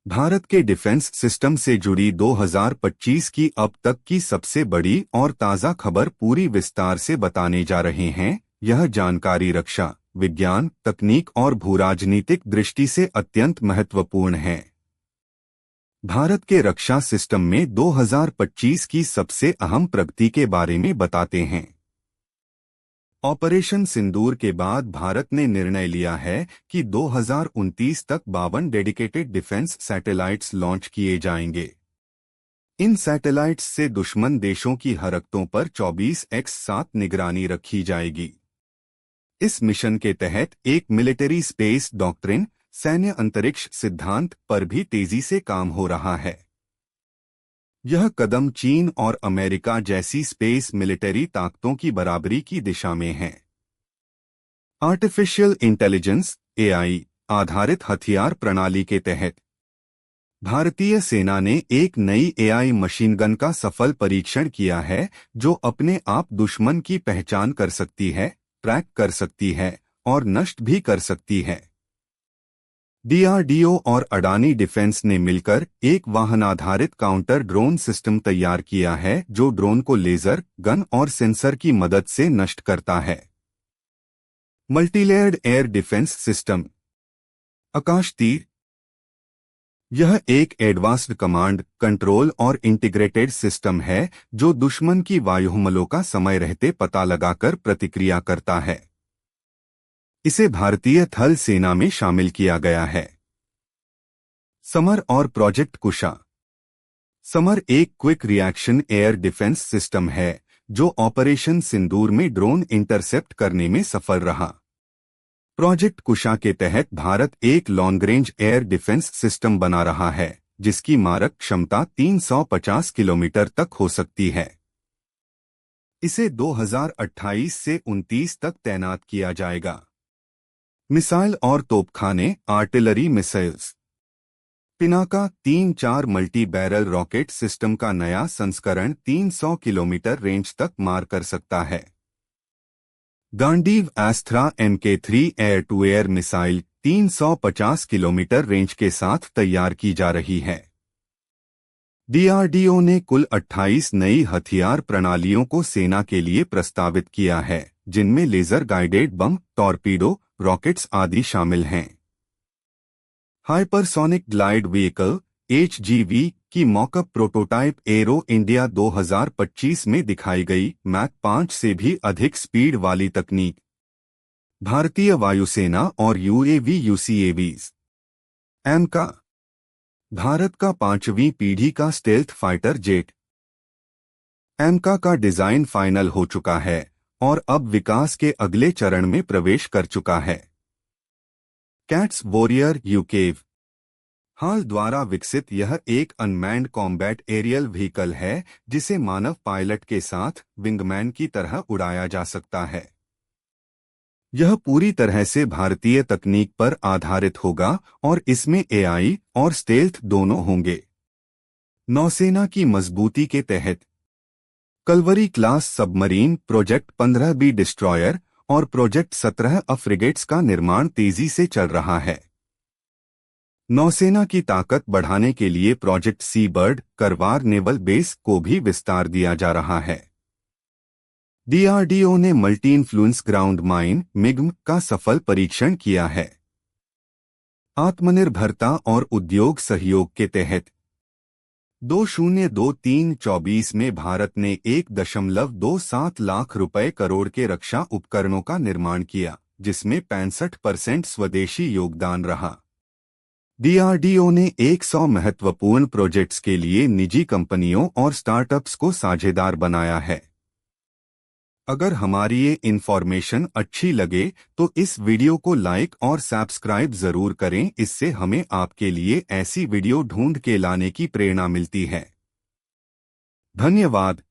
भारत के defence system से जुड़ी 2025 की अब तक की सबसे बड़ी और ताज़ा खबर पूरी विस्तार से बताने जा रहे हैं। यह जानकारी रक्षा, विज्ञान, तकनीक और भूराजनीतिक दृष्टि से अत्यंत महत्वपूर्ण है। भारत के रक्षा सिस्टम में 2025 की सबसे अहम प्रगति के बारे में बताते हैं। ऑपरेशन सिंदूर के बाद भारत ने निर्णय लिया है कि 2029 तक 52 डेडिकेटेड डिफेंस सैटेलाइट्स लॉन्च किए जाएंगे। इन सैटेलाइट्स से दुश्मन देशों की हरकतों पर 24x7 निगरानी रखी जाएगी। इस मिशन के तहत एक मिलिट्री स्पेस डॉक्ट्रिन, सैन्य अंतरिक्ष सिद्धांत पर भी तेजी से काम हो रहा है। यह कदम चीन और अमेरिका जैसी स्पेस मिलिट्री ताकतों की बराबरी की दिशा में है। आर्टिफिशियल इंटेलिजेंस (AI) आधारित हथियार प्रणाली के तहत भारतीय सेना ने एक नई AI मशीन गन का सफल परीक्षण किया है, जो अपने आप दुश्मन की पहचान कर सकती है, ट्रैक कर सकती है और नष्ट भी कर सकती है। DRDO और अडानी डिफेंस ने मिलकर एक वाहनाधारित काउंटर ड्रोन सिस्टम तैयार किया है, जो ड्रोन को लेजर, गन और सेंसर की मदद से नष्ट करता है। मल्टीलेयर्ड एयर डिफेंस सिस्टम आकाश तीर, यह एक एडवांस्ड कमांड, कंट्रोल और इंटीग्रेटेड सिस्टम है जो दुश्मन की वायु हमलों का समय रहते पता लगाकर प्रतिक्रिया करता है। इसे भारतीय थल सेना में शामिल किया गया है। समर और प्रोजेक्ट कुशा। समर एक quick reaction air defence system है जो ऑपरेशन सिंदूर में ड्रोन इंटरसेप्ट करने में सफल रहा। प्रोजेक्ट कुशा के तहत भारत एक long range air defence system बना रहा है, जिसकी मारक क्षमता 350 किलोमीटर तक हो सकती है। इसे 2028 से 29 तक तैनात किया जाएगा। मिसाइल और तोपखाने, artillery missiles. Pinaka 3-4 multi barrel rocket system का नया संस्करण 300 किलोमीटर रेंज तक मार कर सकता है। Gandiva Astra MK3 air to air missile 350 kilometre range के साथ तैयार की जा रही है। DRDO ने कुल 28 नई हथियार प्रणालियों को सेना के लिए प्रस्तावित किया है, जिनमें laser guided bomb, torpedo, rockets आदि शामिल हैं। हाइपरसोनिक ग्लाइड व्हीकल HGV की मॉकअप प्रोटोटाइप एरो इंडिया 2025 में दिखाई गई। मैक 5 से भी अधिक स्पीड वाली तकनीक। भारतीय वायुसेना और UAV UCAVs। एमका भारत का 5वीं पीढ़ी का स्टेल्थ फाइटर जेट। एमका का डिजाइन फाइनल हो चुका है और अब विकास के अगले चरण में प्रवेश कर चुका है। कैट्स वॉरियर UCAV हाल द्वारा विकसित यह एक अनमैन्ड कॉम्बैट एरियल व्हीकल है, जिसे मानव पायलट के साथ विंगमैन की तरह उड़ाया जा सकता है। यह पूरी तरह से भारतीय तकनीक पर आधारित होगा और इसमें AI और स्टेल्थ दोनों होंगे। नौसेना की मजबूती के तहत Kalvari class submarine, project 15B destroyer और प्रोजेक्ट 17 फ्रिगेट्स का निर्माण तेजी से चल रहा है। नौसेना की ताकत बढ़ाने के लिए प्रोजेक्ट सी बर्ड, करवार नेवल बेस को भी विस्तार दिया जा रहा है। DRDO ने multi influence ground mine MIGM का सफल परीक्षण किया है। आत्मनिर्भरता और उद्योग सहयोग के तहत 2023-24 में भारत ने 1.27 लाख रुपए करोड़ के रक्षा उपकरणों का निर्माण किया, जिसमें 65% स्वदेशी योगदान रहा। DRDO ने 100 महत्वपूर्ण प्रोजेक्ट्स के लिए निजी कंपनियों और स्टार्टअप्स को साझेदार बनाया है। अगर हमारी ये इन्फॉर्मेशन अच्छी लगे तो इस वीडियो को लाइक और सब्सक्राइब जरूर करें। इससे हमें आपके लिए ऐसी वीडियो ढूंढ के लाने की प्रेरणा मिलती है। धन्यवाद।